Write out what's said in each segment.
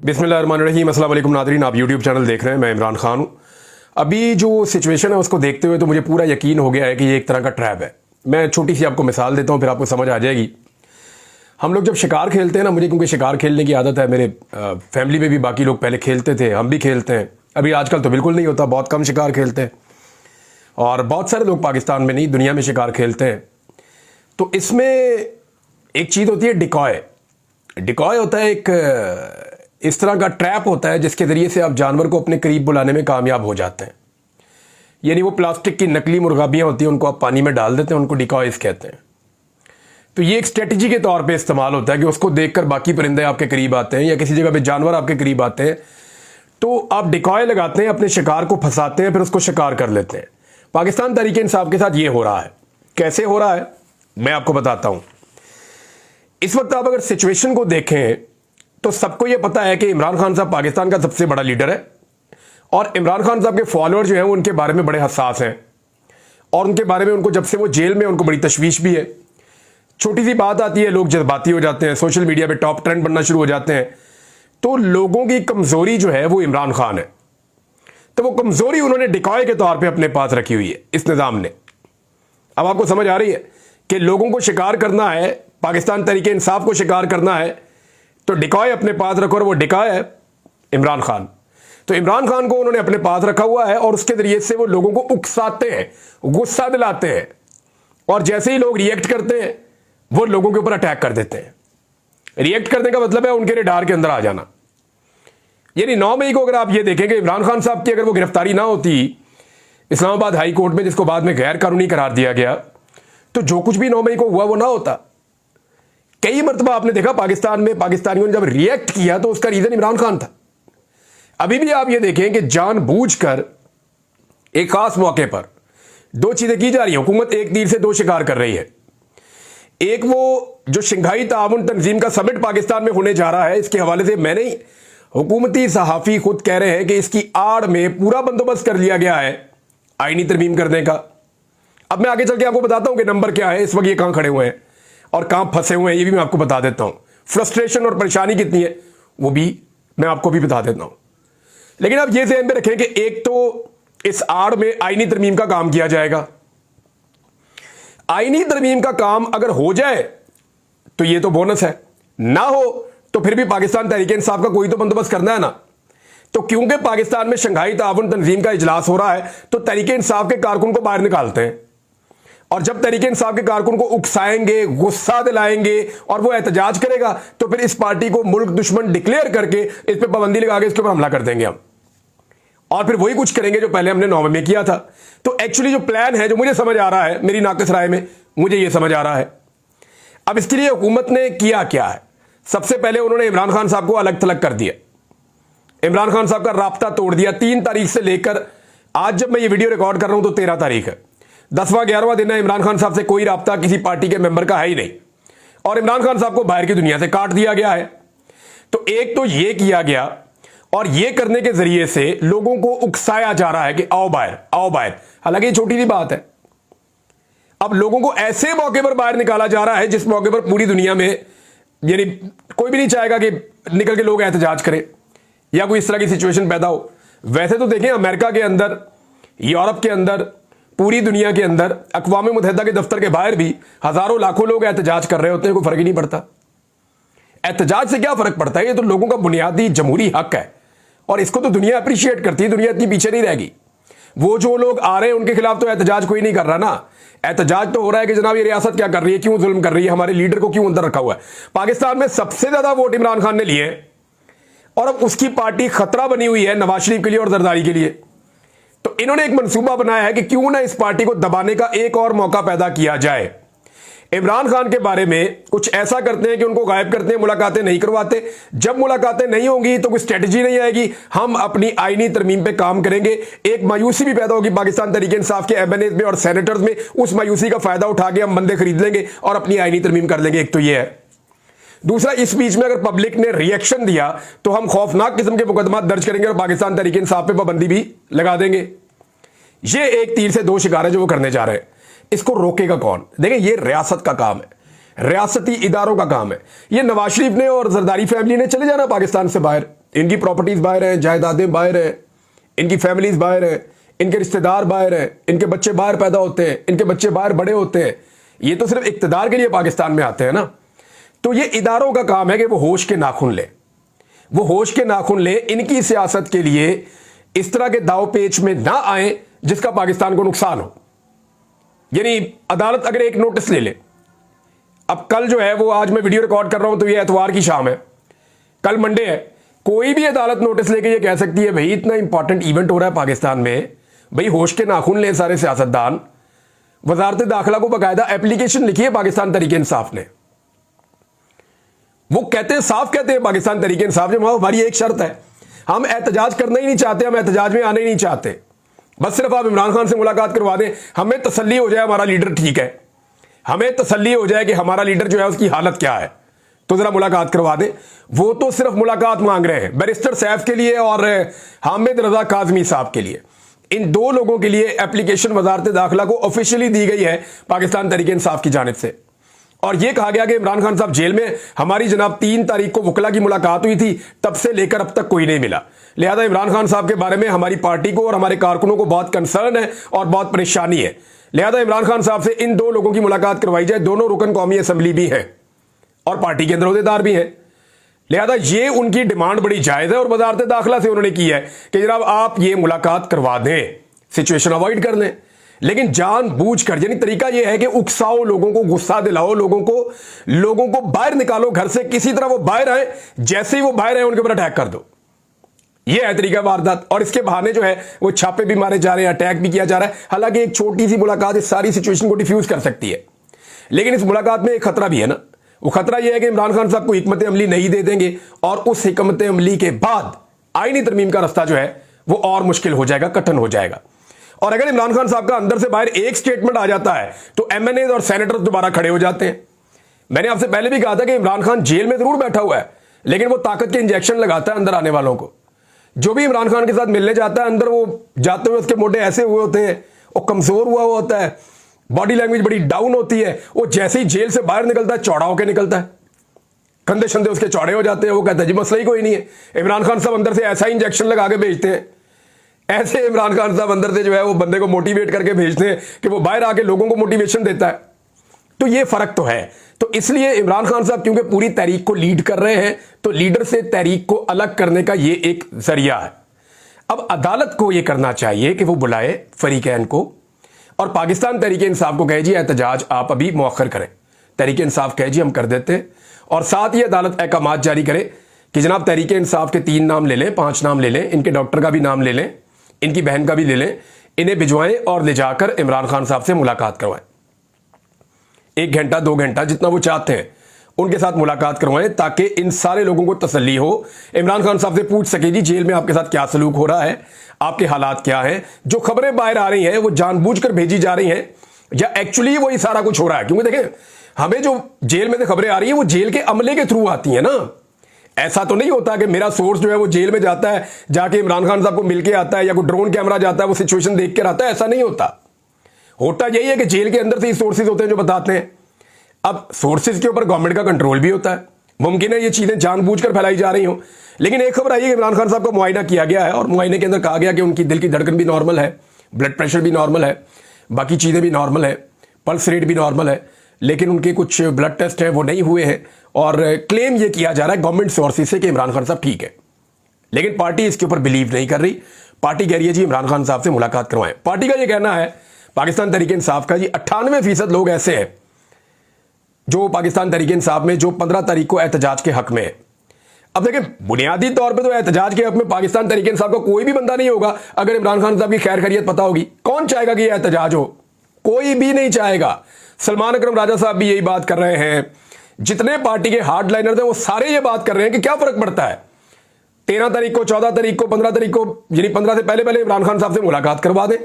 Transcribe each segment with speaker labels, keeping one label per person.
Speaker 1: बिस्मिल्लाहिर्रहमानिर्रहीम। अस्सलाम वालेकुम नादरीन, आप यूट्यूब चैनल देख रहे हैं। मैं इमरान खान हूँ। अभी जो सिचुएशन है उसको देखते हुए तो मुझे पूरा यकीन हो गया है कि ये एक तरह का ट्रैप है। मैं छोटी सी आपको मिसाल देता हूँ, फिर आपको समझ आ जाएगी। हम लोग जब शिकार खेलते हैं ना, मुझे क्योंकि शिकार खेलने की आदत है, मेरे फैमिली में भी बाकी लोग पहले खेलते थे, हम भी खेलते हैं। अभी आजकल तो बिल्कुल नहीं होता, बहुत कम शिकार खेलते हैं और बहुत सारे लोग पाकिस्तान में नहीं दुनिया में शिकार खेलते हैं। तो इसमें एक चीज़ होती है डिकॉय। डिकॉय होता है एक इस तरह का ट्रैप होता है जिसके ज़रिए से आप जानवर को अपने करीब बुलाने में कामयाब हो जाते हैं। यानी वो प्लास्टिक की नकली मुर्गाबियाँ होती हैं, उनको आप पानी में डाल देते हैं, उनको डिकॉयज कहते हैं। तो ये एक स्ट्रेटजी के तौर पे इस्तेमाल होता है कि उसको देखकर बाकी परिंदे आपके करीब आते हैं या किसी जगह पे जानवर आपके करीब आते हैं, तो आप डिकॉय लगाते हैं, अपने शिकार को फंसाते हैं, फिर उसको शिकार कर लेते हैं। पाकिस्तान तहरीक इंसाफ के साथ ये हो रहा है। कैसे हो रहा है मैं आपको बताता हूँ। इस वक्त आप अगर सिचुएशन को देखें तो सबको यह पता है कि इमरान खान साहब पाकिस्तान का सबसे बड़ा लीडर है और इमरान खान साहब के फॉलोअर जो हैं वो उनके बारे में बड़े हसास हैं और उनके बारे में उनको जब से वो जेल में उनको बड़ी तशवीश भी है। छोटी सी बात आती है, लोग जज्बाती हो जाते हैं, सोशल मीडिया पे टॉप ट्रेंड बनना शुरू हो जाते हैं। तो लोगों की कमजोरी जो है वो इमरान खान है, तो वो कमजोरी उन्होंने डिकॉय के तौर पर अपने पास रखी हुई है इस निज़ाम ने। अब आपको समझ आ रही है कि लोगों को शिकार करना है, पाकिस्तान तहरीक इंसाफ को शिकार करना है, तो डिकॉय अपने पास रखो और वो डिकॉय है इमरान खान। तो इमरान खान को उन्होंने अपने पास रखा हुआ है और उसके जरिए से वो लोगों को उकसाते हैं, गुस्सा दिलाते हैं और जैसे ही लोग रिएक्ट करते हैं वो लोगों के ऊपर अटैक कर देते हैं। रिएक्ट करने का मतलब है उनके रडार के अंदर आ जाना। यानी 9 मई को अगर आप ये देखें कि इमरान खान साहब की अगर वो गिरफ्तारी ना होती इस्लामाबाद हाई कोर्ट में, जिसको बाद में गैर कानूनी करार दिया गया, तो जो कुछ भी 9 मई को हुआ वो ना होता। कई मरतबा आपने देखा पाकिस्तान में पाकिस्तानियों ने जब रिएक्ट किया तो उसका रीजन इमरान खान था। अभी भी आप ये देखें कि जानबूझकर एक खास मौके पर दो चीजें की जा रही हैं। हुकूमत एक तीर से दो शिकार कर रही है। एक वो जो शंघाई ताउन तंजीम का समिट पाकिस्तान में होने जा रहा है, इसके हवाले से मैं नहीं, हुकूमती सहाफी खुद कह रहे हैं कि इसकी आड़ में पूरा बंदोबस्त कर लिया गया है आईनी तरमीम करने का। अब मैं आगे चल के आपको बताता हूं कि नंबर क्या है, इस वक्त ये कहां खड़े हुए हैं और कहां फंसे हुए हैं, ये भी मैं आपको बता देता हूं। फ्रस्ट्रेशन और परेशानी कितनी है वो भी मैं आपको भी बता देता हूं। लेकिन आप ये ध्यान में रखें कि एक तो इस आड़ में आईनी तरमीम का काम किया जाएगा। आईनी तरमीम का काम अगर हो जाए तो ये तो बोनस है, ना हो तो फिर भी पाकिस्तान तहरीक इंसाफ का कोई तो बंदोबस्त करना है ना। तो क्योंकि पाकिस्तान में शंघाई ताउन तंजीम का इजलास हो रहा है तो तहरीक इंसाफ के कारकुन को बाहर निकालते हैं और जब तहरीक इंसाफ के कारकुन को उकसाएंगे, गुस्सा दिलाएंगे और वो एहतजाज करेगा तो फिर इस पार्टी को मुल्क दुश्मन डिक्लेयर करके इस पर पाबंदी लगा के इसके ऊपर हमला कर देंगे हम, और फिर वही कुछ करेंगे जो पहले हमने 9 में किया था। तो एक्चुअली जो प्लान है, जो मुझे समझ आ रहा है, मेरी नाकिस राय में मुझे ये समझ आ रहा है। अब इसके लिए हुकूमत ने किया क्या है। सबसे पहले उन्होंने इमरान खान साहब को अलग थलग कर दिया। इमरान खान साहब का राब्ता तोड़ दिया। 3 तारीख से लेकर आज जब मैं ये वीडियो रिकॉर्ड कर रहा हूं तो 13 तारीख है, 10वां 11वां दिन है। इमरान खान साहब से कोई राब्ता किसी पार्टी के मेंबर का है ही नहीं और इमरान खान साहब को बाहर की दुनिया से काट दिया गया है। तो एक तो ये किया गया और ये करने के जरिए से लोगों को उकसाया जा रहा है कि आओ बाहर, आओ बाहर। हालांकि ये छोटी सी बात है। अब लोगों को ऐसे मौके पर बाहर निकाला जा रहा है जिस मौके पर पूरी दुनिया में यानी कोई भी नहीं चाहेगा कि निकल के लोग एहतजाज करें या कोई इस तरह की सिचुएशन पैदा हो। वैसे तो देखें, अमेरिका के अंदर, यूरोप के अंदर, पूरी दुनिया के अंदर, अक़वाम मुत्तहिदा के दफ्तर के बाहर भी हजारों लाखों लोग एहतजाज कर रहे होते हैं, कोई फर्क ही नहीं पड़ता। एहतजाज से क्या फर्क पड़ता है, ये तो लोगों का बुनियादी जमहूरी हक है और इसको तो दुनिया अप्रिशिएट करती है। दुनिया इतनी पीछे नहीं रहेगी। वो जो लोग आ रहे हैं उनके खिलाफ तो एहतजाज कोई नहीं कर रहा ना। एहतजाज तो हो रहा है कि जनाब ये रियासत क्या कर रही है, क्यों जुल्म कर रही है, हमारे लीडर को क्यों अंदर रखा हुआ है। पाकिस्तान में सबसे ज्यादा वोट इमरान खान ने लिए और अब उसकी पार्टी खतरा बनी हुई है नवाज शरीफ के लिए और जरदारी के लिए। तो इन्होंने एक मंसूबा बनाया है कि क्यों ना इस पार्टी को दबाने का एक और मौका पैदा किया जाए। इमरान खान के बारे में कुछ ऐसा करते हैं कि उनको गायब करते हैं, मुलाकातें नहीं करवाते। जब मुलाकातें नहीं होंगी तो कोई स्ट्रेटजी नहीं आएगी, हम अपनी आईनी तरमीम पे काम करेंगे। एक मायूसी भी पैदा होगी पाकिस्तान तहरीक इंसाफ के एमएनएज में और सेनेटर्स में। उस मायूसी का फायदा उठा के हम बंदे खरीद लेंगे और अपनी आईनी तरमीम कर लेंगे। एक तो ये है। दूसरा, इस बीच में अगर पब्लिक ने रिएक्शन दिया तो हम खौफनाक किस्म के मुकदमा दर्ज करेंगे और पाकिस्तान तहरीक इंसाफ पे पाबंदी भी लगा देंगे। ये एक तीर से दो शिकार है जो वो करने जा रहे हैं। इसको रोकेगा कौन? देखिए, ये रियासत का काम है, रियासती इदारों का काम है। ये नवाज शरीफ ने और जरदारी फैमिली ने चले जाना पाकिस्तान से बाहर, इनकी प्रॉपर्टीज बाहर हैं, जायदादें बाहर हैं, इनकी फैमिलीज बाहर हैं, इनके रिश्तेदार बाहर हैं, इनके बच्चे बाहर पैदा होते हैं, इनके बच्चे बाहर बड़े होते हैं। ये तो सिर्फ इक्तदार के लिए पाकिस्तान में आते हैं ना। तो ये इदारों का काम है कि वो होश के नाखून ले, वो होश के नाखून ले, इनकी सियासत के लिए इस तरह के दाव पेच में ना आए जिसका पाकिस्तान को नुकसान हो। यानी अदालत अगर एक नोटिस ले ले, अब कल जो है वो, आज मैं वीडियो रिकॉर्ड कर रहा हूं तो ये एतवार की शाम है, कल मंडे है, कोई भी अदालत नोटिस लेके ये कह सकती है भाई इतना इंपॉर्टेंट इवेंट हो रहा है पाकिस्तान में, भाई होश के नाखून ले सारे सियासतदान। वजारत दाखिला को बाकायदा एप्लीकेशन लिखी है पाकिस्तान तहरीक इंसाफ ने। वो कहते हैं, साफ कहते हैं पाकिस्तान तहरीक इंसाफ ने, हमारी एक शर्त है, हम एहतजाज करना ही नहीं चाहते, हम एहतजाज में आने ही नहीं चाहते, बस सिर्फ आप इमरान खान से मुलाकात करवा दें, हमें तसल्ली हो जाए हमारा लीडर ठीक है, हमें तसल्ली हो जाए कि हमारा लीडर जो है उसकी हालत क्या है, तो जरा मुलाकात करवा दें। वो तो सिर्फ मुलाकात मांग रहे हैं बैरिस्टर सैफ के लिए और हामिद रजा काजमी साहब के लिए। इन दो लोगों के लिए एप्लीकेशन वजारत दाखिला को ऑफिशियली दी गई है पाकिस्तान तहरीक इंसाफ की जानिब से, और यह कहा गया कि इमरान खान साहब जेल में, हमारी जनाब 3 तारीख को वकला की मुलाकात हुई थी, तब से लेकर अब तक कोई नहीं मिला, लिहाजा इमरान खान साहब के बारे में हमारी पार्टी को और हमारे कारकुनों को बहुत कंसर्न है और बहुत परेशानी है, लिहाजा इमरान खान साहब से इन 2 लोगों की मुलाकात करवाई जाए। दोनों रुकन कौमी असम्बली भी हैं और पार्टी के अंदर अहदेदार भी हैं, लिहाजा ये उनकी डिमांड बड़ी जायज है और वजारत दाखिला से उन्होंने की है कि जनाब आप ये मुलाकात करवा दें, सिचुएशन अवॉइड कर लें। लेकिन जानबूझकर, यानी तरीका यह है कि उकसाओ लोगों को, गुस्सा दिलाओ लोगों को बाहर निकालो घर से, किसी तरह वो बाहर आए, जैसे ही वो बाहर आए उनके ऊपर अटैक कर दो। यह है तरीका वारदात, और इसके बहाने जो है वो छापे भी मारे जा रहे हैं, अटैक भी किया जा रहा है। हालांकि एक छोटी सी मुलाकात इस सारी सिचुएशन को डिफ्यूज कर सकती है, लेकिन इस मुलाकात में एक खतरा भी है ना। वो खतरा यह है कि इमरान खान साहब को हिकमत अमली नहीं दे देंगे और उस हिकमत अमली के बाद आईनी तरमीम का रास्ता जो है वो और मुश्किल हो जाएगा, कठिन हो जाएगा। और अगर इमरान खान साहब का अंदर से बाहर एक स्टेटमेंट आ जाता है तो एमएनए और सेनेटर्स दोबारा खड़े हो जाते हैं। मैंने आपसे पहले भी कहा था कि इमरान खान जेल में जरूर बैठा हुआ है, लेकिन वो ताकत के इंजेक्शन लगाता है अंदर आने वालों को। जो भी इमरान खान के साथ मिलने जाता है, अंदर वो जाते हुए उसके मोटे ऐसे हुए होते हैं, वो कमजोर हुआ होता है, बॉडी लैंग्वेज बड़ी डाउन होती है। वो जैसे ही जेल से बाहर निकलता है चौड़ा होकर निकलता है, कंधे शंधे उसके चौड़े हो जाते हैं। वो कहता है जी मसला ही कोई नहीं है। इमरान खान साहब अंदर से ऐसा इंजेक्शन लगा के भेजते हैं, ऐसे इमरान खान साहब अंदर से जो है वो बंदे को मोटिवेट करके भेजते हैं कि वो बाहर आके लोगों को मोटिवेशन देता है। तो ये फर्क तो है। तो इसलिए इमरान खान साहब क्योंकि पूरी तहरीक को लीड कर रहे हैं, तो लीडर से तहरीक को अलग करने का ये एक जरिया है। अब अदालत को ये करना चाहिए कि वो बुलाए फरीकैन को और पाकिस्तान तहरीक इंसाफ को कहे जी एहतजाज आप अभी मौखर करें। तहरीक इंसाफ कहे जी हम कर देते हैं, और साथ ही अदालत अहकामात जारी करे कि जनाब तहरीक इंसाफ के 3 नाम ले लें, 5 नाम ले लें, इनके डॉक्टर का भी नाम ले लें, इनकी बहन का भी ले लें, इन्हें भिजवाएं और ले जाकर इमरान खान साहब से मुलाकात करवाएं। 1 घंटा 2 घंटा जितना वो चाहते हैं उनके साथ मुलाकात करवाएं, ताकि इन सारे लोगों को तसल्ली हो। इमरान खान साहब से पूछ सके जी जेल में आपके साथ क्या सलूक हो रहा है, आपके हालात क्या हैं, जो खबरें बाहर आ रही हैं वो जानबूझकर भेजी जा रही हैं या एक्चुअली वही सारा कुछ हो रहा है। क्योंकि देखें, हमें जो जेल में से खबरें आ रही हैं वो जेल के अमले के थ्रू आती हैं ना। ऐसा तो नहीं होता कि मेरा सोर्स जो है वो जेल में जाता है, जाके इमरान खान साहब को मिलके आता है, या कोई ड्रोन कैमरा जाता है वो सिचुएशन देख कर आता है। ऐसा नहीं होता। होता यही है कि जेल के अंदर से ही सोर्सेज होते हैं जो बताते हैं। अब सोर्सेज के ऊपर गवर्नमेंट का कंट्रोल भी होता है। मुमकिन है ये चीजें जानबूझकर फैलाई जा रही हो, लेकिन एक खबर आई है कि इमरान खान साहब का मुआयना किया गया है और मुआयने के अंदर कहा गया कि उनकी दिल की धड़कन भी नॉर्मल है, ब्लड प्रेशर भी नॉर्मल है, बाकी चीजें भी नॉर्मल है, पल्स रेट भी नॉर्मल है, लेकिन उनके कुछ ब्लड टेस्ट हैं वो नहीं हुए हैं। और क्लेम ये किया जा रहा है गवर्नमेंट सोर्सेज से कि इमरान खान साहब ठीक है, लेकिन पार्टी इसके ऊपर बिलीव नहीं कर रही। पार्टी कह रही है जी इमरान खान साहब से मुलाकात करवाएं। पार्टी का ये कहना है, पाकिस्तान तहरीक इंसाफ का, जी 98% लोग ऐसे हैं जो पाकिस्तान तहरीक इंसाफ में जो 15 तारीख को एहतजाज के हक में है। अब देखें, बुनियादी तौर पे तो एहतजाज के हक में पाकिस्तान तहरीक इंसाफ का कोई भी बंदा नहीं होगा अगर इमरान खान साहब की खैर खैरियत पता होगी। कौन चाहेगा कि यह एहतजाज हो? कोई भी नहीं चाहेगा। सलमान अकरम राजा साहब भी यही बात कर रहे हैं, जितने पार्टी के हार्ड लाइनर थे वो सारे ये बात कर रहे हैं कि क्या फर्क पड़ता है, 13 तारीख को, 14 तारीख को, 15 तारीख को, यानी 15 से पहले पहले इमरान खान साहब से मुलाकात करवा दें,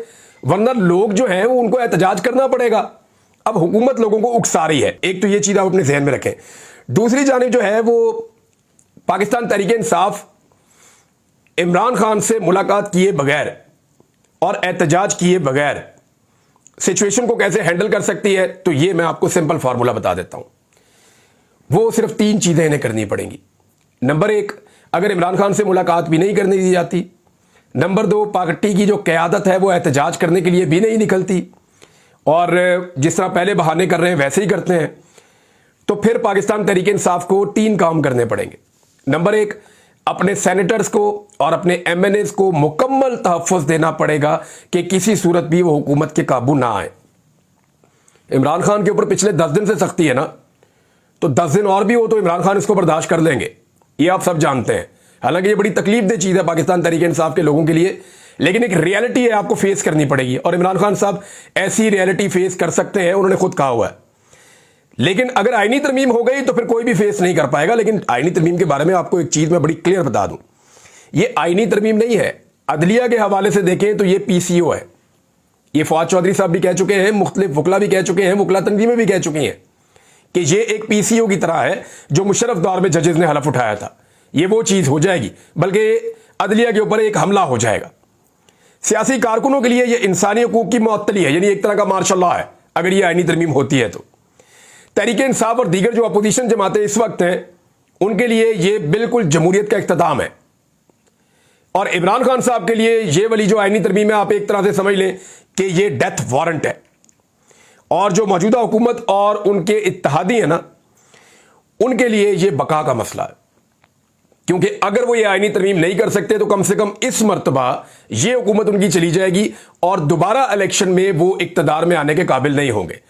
Speaker 1: वरना लोग जो हैं वो उनको एहतजाज करना पड़ेगा। अब हुकूमत लोगों को उकसा रही है, एक तो ये चीज आप अपने ज़हन में रखें। दूसरी जानिब जो है वो पाकिस्तान तहरीक इंसाफ इमरान खान से मुलाकात किए बगैर और एहतजाज किए बगैर सिचुएशन को कैसे हैंडल कर सकती है, तो ये मैं आपको सिंपल फार्मूला बता देता हूं। वो सिर्फ 3 चीजें इन्हें करनी पड़ेंगी। नंबर 1, अगर इमरान खान से मुलाकात भी नहीं करने दी जाती। नंबर 2, पार्टी की जो क़यादत है वो एहतजाज करने के लिए भी नहीं निकलती और जिस तरह पहले बहाने कर रहे हैं वैसे ही करते हैं, तो फिर पाकिस्तान तहरीक इंसाफ को 3 काम करने पड़ेंगे। नंबर 1, अपने सेनेटर्स को और अपने एमएनएस को मुकम्मल तहफ़्फ़ुज़ देना पड़ेगा कि किसी सूरत भी वो हुकूमत के काबू ना आए। इमरान खान के ऊपर पिछले 10 दिन से सख्ती है ना, तो 10 दिन और भी हो तो इमरान खान इसको बर्दाश्त कर लेंगे, ये आप सब जानते हैं। हालांकि ये बड़ी तकलीफ दे चीज़ है पाकिस्तान तहरीक इंसाफ के लोगों के लिए, लेकिन एक रियलिटी है, आपको फेस करनी पड़ेगी और इमरान खान साहब ऐसी रियलिटी फेस कर सकते हैं, उन्होंने खुद कहा हुआ है। लेकिन अगर आईनी तरमीम हो गई तो फिर कोई भी फेस नहीं कर पाएगा। लेकिन आईनी तरमीम के बारे में आपको एक चीज़ मैं बड़ी क्लियर बता दूं, ये आईनी तरमीम नहीं है। अदलिया के हवाले से देखें तो ये पीसीओ है। ये फवाद चौधरी साहब भी कह चुके हैं, मुख्तलिफ वकला भी कह चुके हैं, वकला तंजीमें भी कह चुकी हैं कि ये एक पीसीओ की तरह है जो मुशर्रफ दौर में जजेस ने हलफ उठाया था। ये वो चीज़ हो जाएगी, बल्कि अदलिया के ऊपर एक हमला हो जाएगा। सियासी कारकुनों के लिए ये इंसानी हकूक की मुअत्तली है, यानी एक तरह का मार्शल लॉ है अगर ये आईनी तरमीम होती है तो। तहरीक इंसाफ और दीगर जो अपोजिशन जमातें इस वक्त हैं उनके लिए ये बिल्कुल जमहूरियत का इख्तिताम है और इमरान खान साहब के लिए ये वाली जो आईनी तरमीम है आप एक तरह से समझ लें कि ये डेथ वारंट है। और जो मौजूदा हुकूमत और उनके इत्तेहादी हैं ना, उनके लिए ये बका का मसला है, क्योंकि अगर वो ये आईनी तरमीम नहीं कर सकते तो कम से कम इस मर्तबा ये हुकूमत उनकी चली जाएगी और दोबारा इलेक्शन में वो इक्तदार में आने के काबिल नहीं होंगे।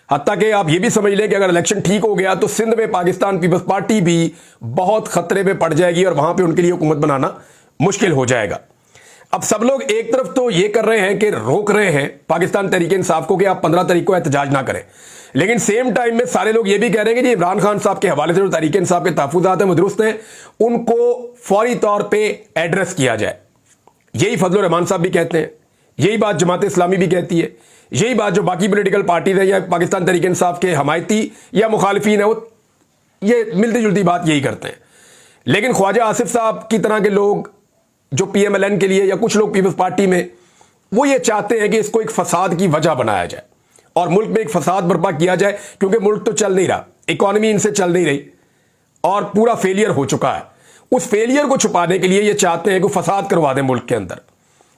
Speaker 1: हत्ता कि आप ये भी समझ लें कि अगर इलेक्शन ठीक हो गया तो सिंध में पाकिस्तान पीपल्स पार्टी भी बहुत खतरे में पड़ जाएगी और वहां पे उनके लिए हुकूमत बनाना मुश्किल हो जाएगा। अब सब लोग एक तरफ तो ये कर रहे हैं कि रोक रहे हैं पाकिस्तान तहरीक इंसाफ को कि आप 15 तारीख को एहतजाज ना करें, लेकिन सेम टाइम में सारे लोग ये भी कह रहे हैं कि इमरान खान साहब के हवाले से जो तहरीक इंसाफ के तहफ़्फ़ुज़ात हैं वो दुरुस्त हैं, उनको फौरी तौर पर एड्रेस किया जाए। यही फजलुर रहमान साहब भी कहते हैं, यही बात जमात इस्लामी भी कहती है, यही बात जो बाकी पॉलिटिकल पार्टीज है या पाकिस्तान तहरीक इंसाफ के हमायती या मुखालिफिन है वो ये मिलती जुलती बात यही करते हैं। लेकिन ख्वाजा आसिफ साहब की तरह के लोग जो पीएमएलएन के लिए या कुछ लोग पीपल्स पार्टी में वो ये चाहते हैं कि इसको एक फसाद की वजह बनाया जाए और मुल्क में एक फसाद बर्पा किया जाए, क्योंकि मुल्क तो चल नहीं रहा, इकॉनमी इनसे चल नहीं रही और पूरा फेलियर हो चुका है। उस फेलियर को छुपाने के लिए ये चाहते हैं कि फसाद करवा दें मुल्क के अंदर,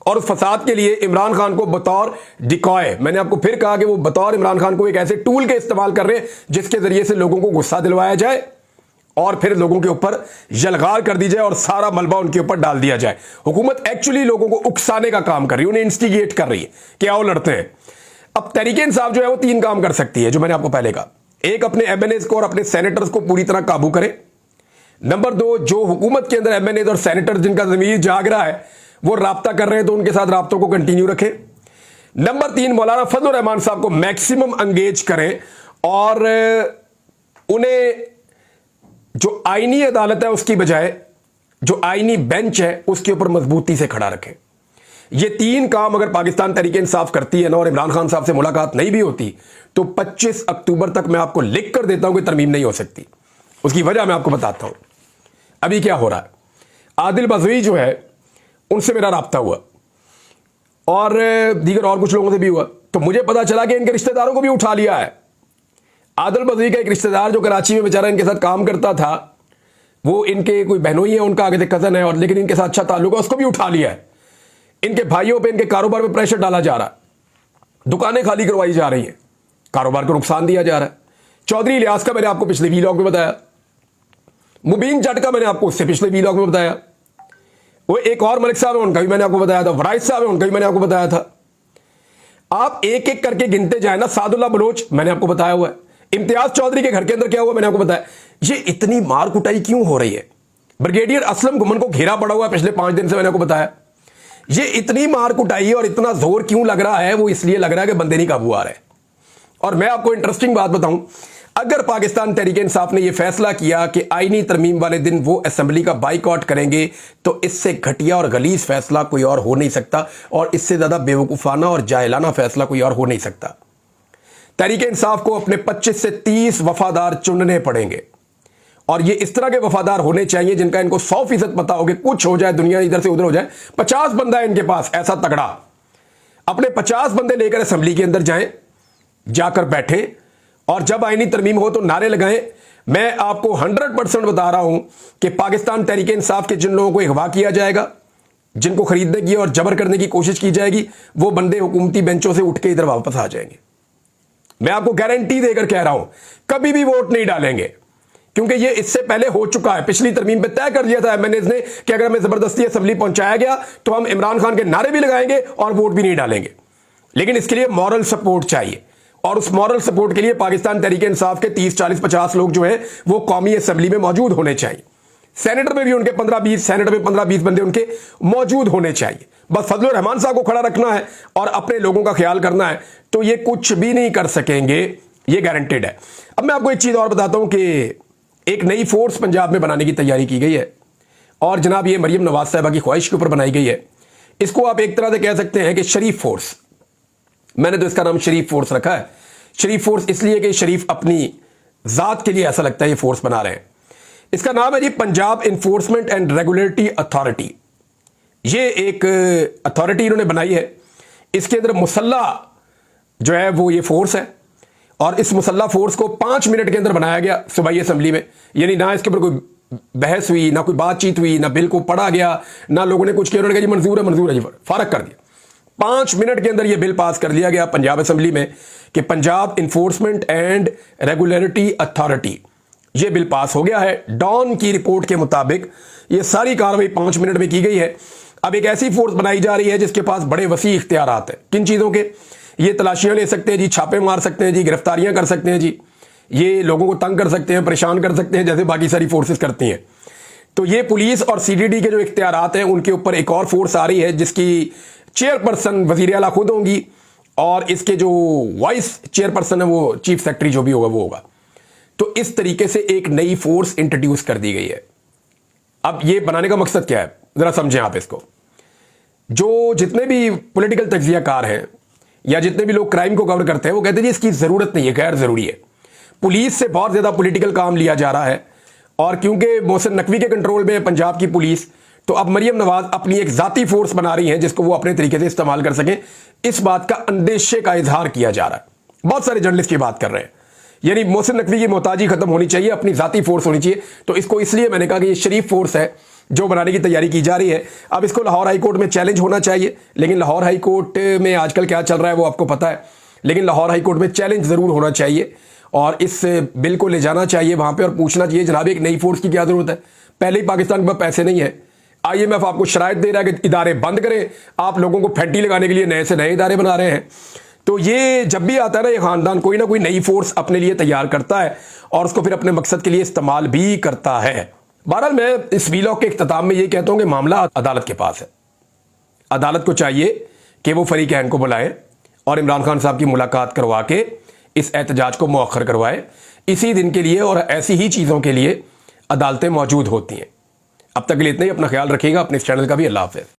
Speaker 1: और उस फसाद के लिए इमरान खान को बतौर डिकॉय, मैंने आपको फिर कहा कि वो बतौर इमरान खान को एक ऐसे टूल के इस्तेमाल कर रहे हैं जिसके जरिए से लोगों को गुस्सा दिलवाया जाए और फिर लोगों के ऊपर यलगार कर दी जाए और सारा मलबा उनके ऊपर डाल दिया जाए। हुकूमत एक्चुअली लोगों को उकसाने का काम कर रही है, उन्हें इंस्टिगेट कर रही है कि आओ लड़ते हैं। अब तहरीक इंसाफ जो है वो 3 काम कर सकती है जो मैंने आपको पहले कहा। एक, अपने एमएनएस को और अपने सेनेटर्स को पूरी तरह काबू करे। नंबर 2, जो हुकूमत के अंदर एमएनएस और सेनेटर्स जिनका ज़मीर जाग रहा है वो राब्ता कर रहे हैं तो उनके साथ राब्तों को कंटिन्यू रखें। नंबर 3, मौलाना फजलुर रहमान साहब को मैक्सिमम एंगेज करें और उन्हें जो आईनी अदालत है उसकी बजाय जो आईनी बेंच है उसके ऊपर मजबूती से खड़ा रखें। ये 3 काम अगर पाकिस्तान तहरीक इंसाफ करती है ना और इमरान खान साहब से मुलाकात नहीं भी होती तो 25 अक्टूबर तक मैं आपको लिख कर देता हूं कि तरमीम नहीं हो सकती। उसकी वजह मैं आपको बताता हूं। अभी क्या हो रहा है, आदिल बज़वी जो है उनसे मेरा राब्ता हुआ और दीगर और कुछ लोगों से भी हुआ, तो मुझे पता चला कि इनके रिश्तेदारों को भी उठा लिया है। आदिल बज़वी का एक रिश्तेदार जो कराची में बेचारा इनके साथ काम करता था, वो इनके कोई बहनोई है, उनका आगे से कज़न है और लेकिन इनके साथ अच्छा ताल्लुक है, उसको भी उठा लिया है। इनके भाइयों पे, इनके कारोबार पे प्रेशर डाला जा रहा है, दुकानें खाली करवाई जा रही हैं, कारोबार को नुकसान दिया जा रहा है। चौधरी इलियास का मैंने आपको पिछले वीलॉग में बताया, मुबीन जट का मैंने आपको उससे पिछले वीलॉग में बताया, वो एक और मलिक साहब है उनका भी मैंने आपको बताया था, वराइज साहब है उनका भी मैंने आपको बताया था। आप एक एक करके गिनते जाए ना, सादुल्ला बलोच मैंने आपको बताया हुआ है, इम्तियाज चौधरी के घर के अंदर क्या हुआ मैंने आपको बताया। ये इतनी मार कुटाई क्यों हो रही है? ब्रिगेडियर असलम गुमन को घेरा पड़ा हुआ है पिछले 5 दिन से, मैंने आपको बताया। ये इतनी मार कुटाई और इतना जोर क्यों लग रहा है? वो इसलिए लग रहा है कि बंदे नहीं काबू आ रहे। और मैं आपको इंटरेस्टिंग बात बताऊं, अगर पाकिस्तान तहरीक इंसाफ ने यह फैसला किया कि आईनी तरमीम वाले दिन वो असेंबली का बाइकआउट करेंगे तो इससे घटिया और गलीज फैसला कोई और हो नहीं सकता और इससे ज्यादा बेवकूफाना और जाहिलाना फैसला कोई और हो नहीं सकता। तहरीक इंसाफ को अपने 25 से 30 वफादार चुनने पड़ेंगे और ये इस तरह के वफादार होने चाहिए जिनका इनको 100% पता हो कि कुछ हो जाए, दुनिया इधर से उधर हो जाए, 50 बंदा है इनके पास ऐसा तगड़ा, अपने 50 बंदे लेकर असेंबली के अंदर जाएं, जाकर बैठें और जब आईनी तरमीम हो तो नारे लगाएं, मैं आपको 100% बता रहा हूं कि पाकिस्तान तहरीक-ए-इंसाफ के जिन लोगों को अगवा किया जाएगा, जिनको खरीदने की और जबर करने की कोशिश की जाएगी, वो बंदे हुकूमती बेंचों से उठ के इधर वापस आ जाएंगे। मैं आपको गारंटी देकर कह रहा हूं, कभी भी वोट नहीं डालेंगे, क्योंकि ये इससे पहले हो चुका है। पिछली तरमीम पे तय कर दिया था एमएनएज ने कि अगर हमें जबरदस्ती असेंबली पहुंचाया गया तो हम इमरान खान के नारे भी लगाएंगे और वोट भी नहीं डालेंगे। लेकिन इसके लिए मॉरल सपोर्ट चाहिए, और उस मॉरल सपोर्ट के लिए पाकिस्तान तहरीक इंसाफ के 30, 40, 50 लोग जो है वो कौमी असेंबली में मौजूद होने चाहिए। सेनेटर में भी उनके 15-20, सेनेटर में 15-20 बंदे उनके मौजूद होने चाहिए। बस फजलुर रहमान साहब को खड़ा रखना है और अपने लोगों का ख्याल करना है, तो ये कुछ भी नहीं कर सकेंगे, ये गारंटेड है। अब मैं आपको एक चीज और बताता हूं कि एक नई फोर्स पंजाब में बनाने की तैयारी की गई है, और जनाब ये मरियम नवाज साहबा की ख्वाहिश के ऊपर बनाई गई है। इसको आप एक तरह से कह सकते हैं कि शरीफ फोर्स। मैंने तो इसका नाम शरीफ फोर्स रखा है। शरीफ फोर्स इसलिए कि शरीफ अपनी जात के लिए ऐसा लगता है ये फोर्स बना रहे हैं। इसका नाम है जी Punjab enforcement and regulatory authority. ये एक अथॉरिटी इन्होंने बनाई है। इसके अंदर मुसल्ला जो है वो ये फोर्स है, और इस मुसल्ला फोर्स को 5 मिनट के अंदर बनाया गया सूबाई असेंबली में। यानी ना इसके ऊपर कोई बहस हुई, ना कोई बातचीत हुई, ना बिल को पढ़ा गया, ना लोगों ने कुछ किया, उन्होंने कहा जी मंजूर है जी, फारक कर दिया। 5 मिनट के अंदर यह बिल पास कर दिया गया पंजाब असेंबली में कि Punjab enforcement and regulatory authority, यह बिल पास हो गया है। डॉन की रिपोर्ट के मुताबिक यह सारी कार्रवाई 5 मिनट में की गई है। अब एक ऐसी फोर्स बनाई जा रही है जिसके पास बड़े वसी इख्तियारात हैं। किन चीजों के? ये तलाशियां ले सकते हैं जी, छापे मार सकते हैं जी, गिरफ्तारियां कर सकते हैं जी, ये लोगों को तंग कर सकते हैं, परेशान कर सकते हैं, जैसे बाकी सारी फोर्सेस करती हैं। तो ये पुलिस और सीडीडी के जो इख्तियारात हैं उनके ऊपर एक और फोर्स आ रही है जिसकी चेयरपर्सन वजीर आला खुद होंगी, और इसके जो वाइस चेयरपर्सन है वो चीफ सेक्रेटरी जो भी होगा वो होगा। तो इस तरीके से एक नई फोर्स इंट्रोड्यूस कर दी गई है। अब ये बनाने का मकसद क्या है, जरा समझें आप इसको। जो जितने भी पॉलिटिकल तज्जियाकार हैं या जितने भी लोग क्राइम को कवर करते हैं वो कहते हैं जी इसकी जरूरत नहीं है, गैर जरूरी है। पुलिस से बहुत ज्यादा पॉलिटिकल काम लिया जा रहा है, और क्योंकि मोहसिन नकवी के कंट्रोल में है पंजाब की पुलिस, तो अब मरियम नवाज अपनी एक जाती फोर्स बना रही हैं जिसको वो अपने तरीके से इस्तेमाल कर सकें। इस बात का अंदेशे का इजहार किया जा रहा है। बहुत सारे जर्नलिस्ट की बात कर रहे हैं, यानी मोहसिन नकवी की मोहताजी खत्म होनी चाहिए, अपनी जाती फोर्स होनी चाहिए। तो इसको इसलिए मैंने कहा कि ये शरीफ फोर्स है जो बनाने की तैयारी की जा रही है। अब इसको लाहौर हाई कोर्ट में चैलेंज होना चाहिए, लेकिन लाहौर हाई कोर्ट में आजकल क्या चल रहा है वो आपको पता है। लेकिन लाहौर हाई कोर्ट में चैलेंज जरूर होना चाहिए, और इस बिल को ले जाना चाहिए वहां पे और पूछना चाहिए जनाब एक नई फोर्स की क्या जरूरत है। पहले ही पाकिस्तान के पास पैसे नहीं है, IMF आपको शराइत दे रहा है कि इदारे बंद करें, आप लोगों को फैंटी लगाने के लिए नए से नए इदारे बना रहे हैं। तो ये जब भी आता है ना, ये खानदान कोई ना कोई नई फोर्स अपने लिए तैयार करता है और उसको फिर अपने मकसद के लिए इस्तेमाल भी करता है। बहरहाल मैं इस वीलॉग के इख्तिताम में ये कहता हूं कि मामला अदालत के पास है। अदालत को चाहिए कि वो फरीकैन को बुलाए और इमरान खान साहब की मुलाकात करवा के इस एहतजाज को मौखर करवाए। इसी दिन के लिए और ऐसी ही चीज़ों के लिए अदालतें मौजूद होती हैं। अब तक के लिए इतना ही। अपना ख्याल रखिएगा, अपने इस चैनल का भी। अल्लाह हाफ़िज़।